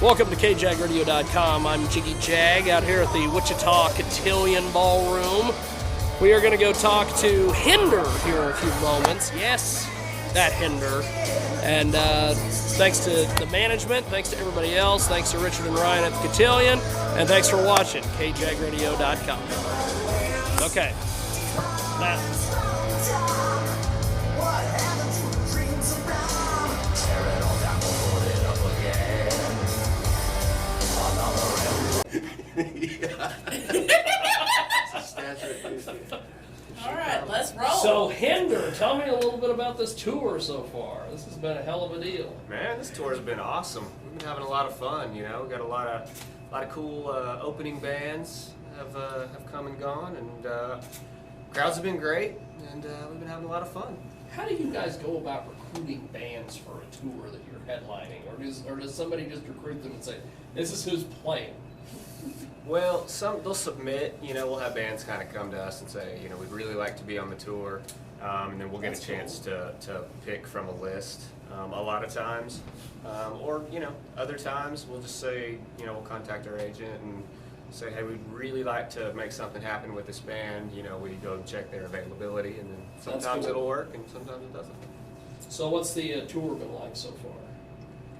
Welcome to kjagradio.com. I'm Jiggy Jag out here at the Wichita Cotillion Ballroom. We are going to go talk to Hinder here in a few moments. Yes, that Hinder. And thanks to the management, thanks to everybody else, thanks to Richard and Ryan at the Cotillion, and thanks for watching kjagradio.com. Okay. Now. Alright, let's roll. So, Hinder, tell me a little bit about this tour so far. This has been a hell of a deal. Man, this tour has been awesome. We've been having a lot of fun, you know. We've got a lot of cool opening bands have come and gone, and crowds have been great, and we've been having a lot of fun. How do you guys go about recruiting bands for a tour that you're headlining? Or does somebody just recruit them and say, this is who's playing? Well, they'll submit, you know, we'll have bands kind of come to us and say, you know, we'd really like to be on the tour, and then we'll get a chance to pick from a list a lot of times. Or, you know, other times we'll just say, you know, we'll contact our agent and say, hey, we'd really like to make something happen with this band. You know, we go and check their availability, and then sometimes it'll work and sometimes it doesn't. So what's the tour been like so far?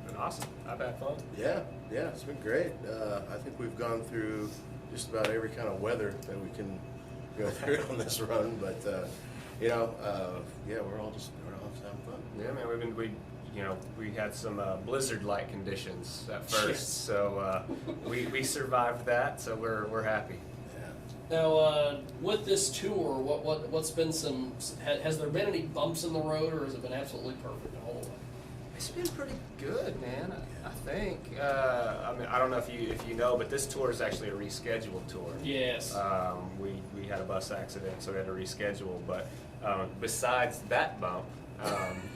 Been awesome. I've had fun. Yeah, it's been great. I think we've gone through just about every kind of weather that we can go through on this run, but you know, yeah, we're all just having fun. Yeah, man, we had some blizzard-like conditions at first, so we survived that, so we're happy. Yeah. Now, with this tour, what's been has there been any bumps in the road, or has it been absolutely perfect the whole way? It's been pretty good, man. I think. I mean, I don't know if you know, but this tour is actually a rescheduled tour. Yes. We had a bus accident, so we had to reschedule. But besides that bump,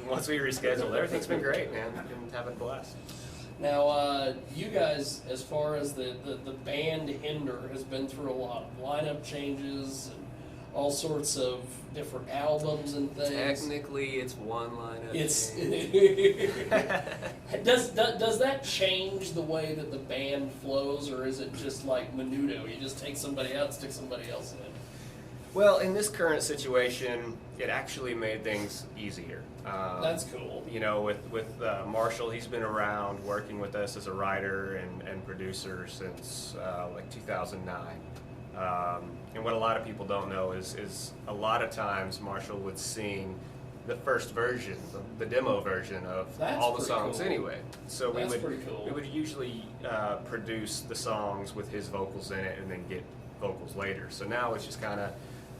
once we rescheduled, everything's been great, man. We've been having a blast. Now, you guys, as far as the band Hinder, has been through a lot of lineup changes and all sorts of different albums and things. Technically, it's one lineup. Does that change the way that the band flows, or is it just like menudo? You just take somebody out, stick somebody else in. Well, in this current situation, it actually made things easier. That's cool. You know, with Marshall, he's been around working with us as a writer and producer since like 2009. And what a lot of people don't know is a lot of times Marshall would sing the first version, the demo version of all the songs cool. Anyway. So we would usually produce the songs with his vocals in it and then get vocals later. So now it's just kind of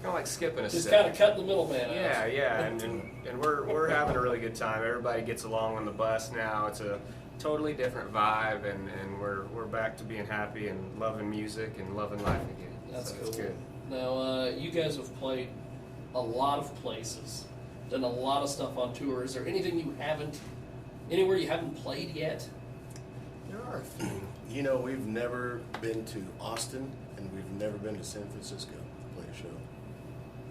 like skipping a step. Just kind of cut the middleman out. Yeah, and we're having a really good time. Everybody gets along on the bus now. It's a totally different vibe, and we're back to being happy and loving music and loving life again. That's cool. It's good. Now, you guys have played a lot of places, done a lot of stuff on tour. Is there anything anywhere you haven't played yet? There are a few. You know, we've never been to Austin, and we've never been to San Francisco to play a show.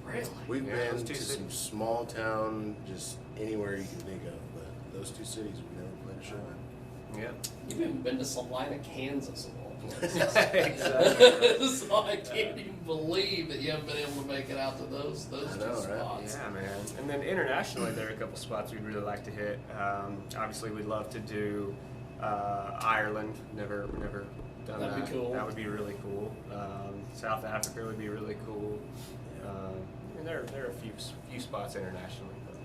Really? We've been to cities. some small town, just anywhere you can think of, but those two cities we've never played a show in. Yeah. You've even been to Salina, Kansas, of all places. Exactly. So I can't even believe that you haven't been able to make it out to those two spots. Yeah, man. And then internationally, there are a couple spots we'd really like to hit. Obviously, we'd love to do Ireland. Never done that. That'd be cool. That would be really cool. South Africa would be really cool. And there are a few spots internationally. But.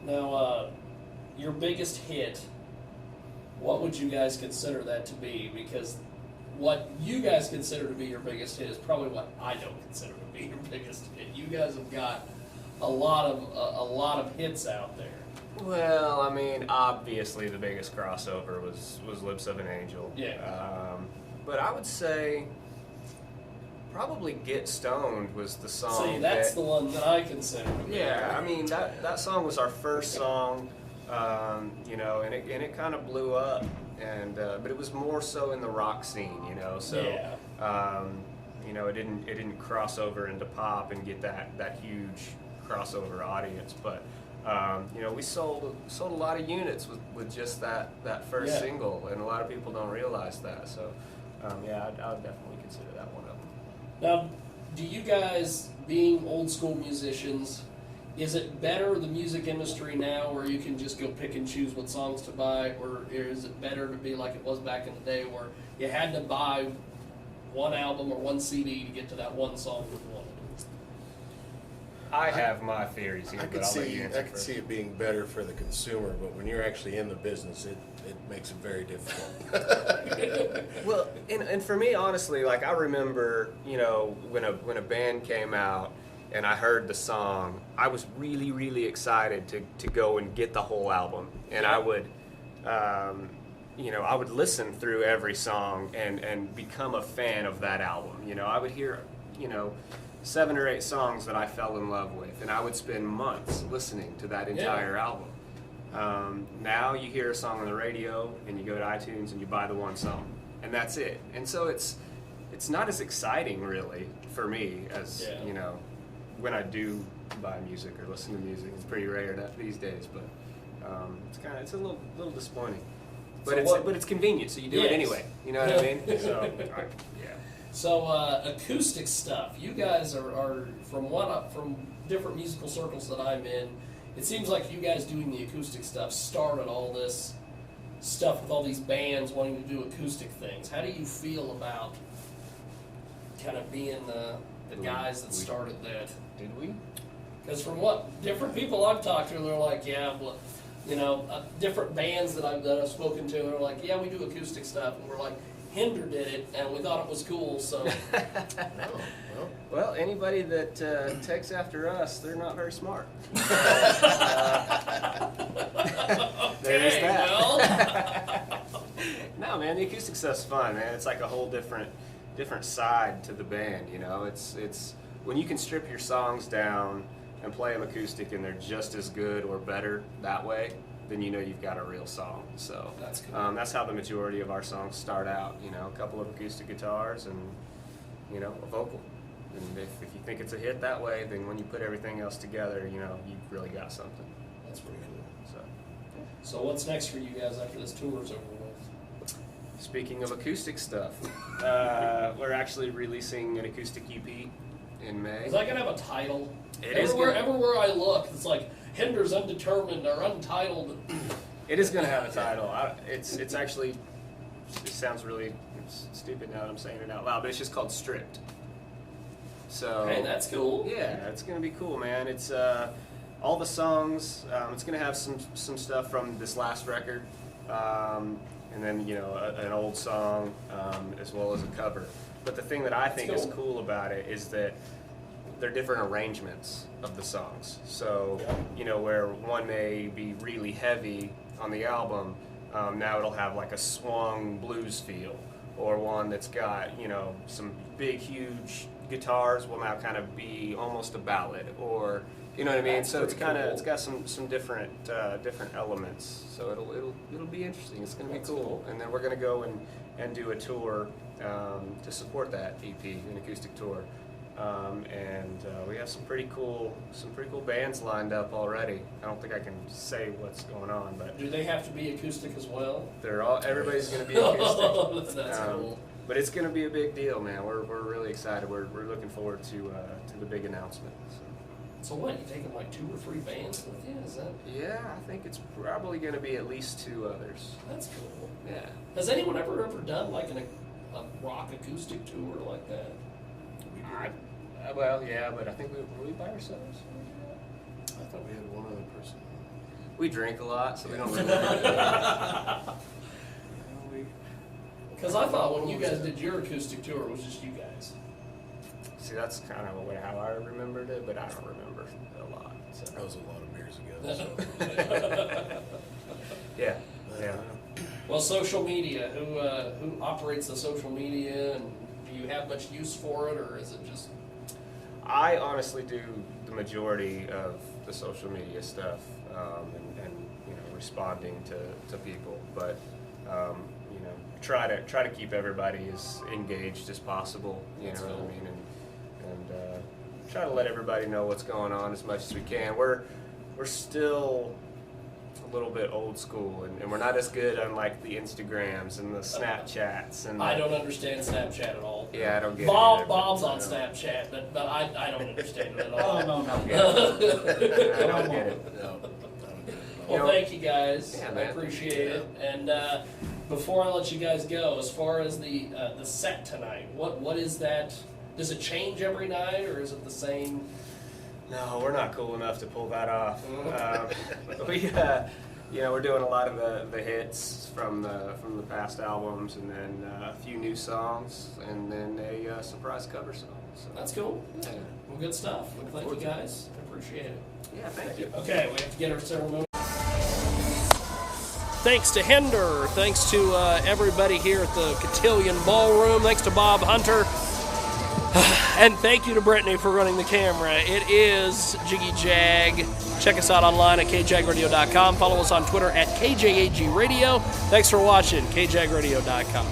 Now, your biggest hit, what would you guys consider that to be? Because what you guys consider to be your biggest hit is probably what I don't consider to be your biggest hit. You guys have got a lot of hits out there. Well, I mean, obviously the biggest crossover was Lips of an Angel. Yeah. But I would say probably Get Stoned was the song. See, that's the one that I consider to be. Yeah, I mean, that song was our first song, you know, and it kind of blew up, and but it was more so in the rock scene, you know, so yeah. You know, it didn't cross over into pop and get that huge crossover audience, but You know, we sold a lot of units with just that first single, and a lot of people don't realize that. So, yeah, I would definitely consider that one of them. Now, do you guys, being old school musicians, is it better, the music industry now, where you can just go pick and choose what songs to buy, or is it better to be like it was back in the day where you had to buy one album or one CD to get to that one song you wanted? I have my theories here, but I'll let you answer I could first. see it being better for the consumer, but when you're actually in the business, it makes it very difficult. Well, and for me, honestly, like I remember, you know, when a band came out and I heard the song, I was really, really excited to go and get the whole album, and I would, you know, I would listen through every song and become a fan of that album. You know, I would hear, you know, 7 or 8 songs that I fell in love with, and I would spend months listening to that entire album. Now you hear a song on the radio, and you go to iTunes and you buy the one song, and that's it. And so it's not as exciting, really, for me as you know, when I do buy music or listen to music. It's pretty rare these days, but it's a little disappointing. But So it's convenient, so you do it anyway. You know what I mean? So yeah. So acoustic stuff. You guys are from different musical circles that I'm in. It seems like you guys doing the acoustic stuff started all this stuff with all these bands wanting to do acoustic things. How do you feel about kind of being the guys that started that? Did we? Because from what different people I've talked to, they're like, yeah, well, you know, different bands that I've spoken to, they're like, yeah, we do acoustic stuff, and we're like, Hinder did it, and we thought it was cool, so. Well, anybody that takes after us, they're not very smart. There's that. Well. No, man, the acoustic stuff's fun, man. It's like a whole different side to the band, you know. It's when you can strip your songs down and play them acoustic, and they're just as good or better that way, then you know you've got a real song. So that's cool. That's how the majority of our songs start out. You know, a couple of acoustic guitars and, you know, a vocal. And if you think it's a hit that way, then when you put everything else together, you know, you've really got something. That's pretty cool. So what's next for you guys after this tour's over with? Speaking of acoustic stuff, we're actually releasing an acoustic EP in May. Is that gonna have a title? It is gonna- Everywhere I look, it's like Hinder's Undetermined or Untitled. It is going to have a title. It's actually, it sounds really stupid now that I'm saying it out loud, but it's just called Stripped. So Hey, that's cool. yeah, it's going to be cool, man. It's all the songs. It's going to have some stuff from this last record, and then, you know, an old song, as well as a cover. But the thing that I think is cool about it is that they're different arrangements of the songs. So, you know, where one may be really heavy on the album, now it'll have like a swung blues feel, or one that's got, you know, some big, huge guitars will now kind of be almost a ballad, or, you know what I mean? So it's kind of, it's got some different elements. So it'll be interesting. It's going to be cool. And then we're going to go and do a tour to support that EP, an acoustic tour. And we have some pretty cool bands lined up already. I don't think I can say what's going on, but Do they have to be acoustic as well? everybody's going to be acoustic. That's cool. But it's going to be a big deal, man. We're really excited. We're looking forward to the big announcement. So what? You taking like 2 or 3 bands with you? Is that? Yeah, I think it's probably going to be at least 2 others. That's cool. Yeah. Has anyone ever done like a rock acoustic tour like that? Well, yeah, but I think were we by ourselves? I thought we had one other person. We drink a lot, so we don't remember. Because I thought when you guys did your acoustic tour, it was just you guys. See, that's kind of how I remembered it, but I don't remember a lot. So. That was a lot of beers ago. So. Yeah. Well, social media. Who operates the social media, and do you have much use for it, or is it just? I honestly do the majority of the social media stuff, and you know, responding to people, but you know, try to keep everybody as engaged as possible. You know what I mean, and try to let everybody know what's going on as much as we can. We're we're still a little bit old school, and we're not as good on like the Instagrams and the Snapchats. And I don't understand Snapchat at all. Yeah, I don't get it. Either, Bob's on Snapchat, but I don't understand it at all. I don't get it. No, I don't get it at all. Well, thank you guys. Yeah, I man. appreciate it. And before I let you guys go, as far as the set tonight, what is that? Does it change every night, or is it the same? No, we're not cool enough to pull that off. We're doing a lot of the hits from the past albums, and then a few new songs, and then a surprise cover song. So, That's cool. Yeah. Well, good stuff. Well, thank you guys. I appreciate it. Yeah, thank you. Okay, we have to get our ceremony. Thanks to Hinder. Thanks to everybody here at the Cotillion Ballroom. Thanks to Bob Hunter. And thank you to Brittany for running the camera. It is Jiggy Jag. Check us out online at kjagradio.com. Follow us on Twitter at KJAG Radio. Thanks for watching, kjagradio.com.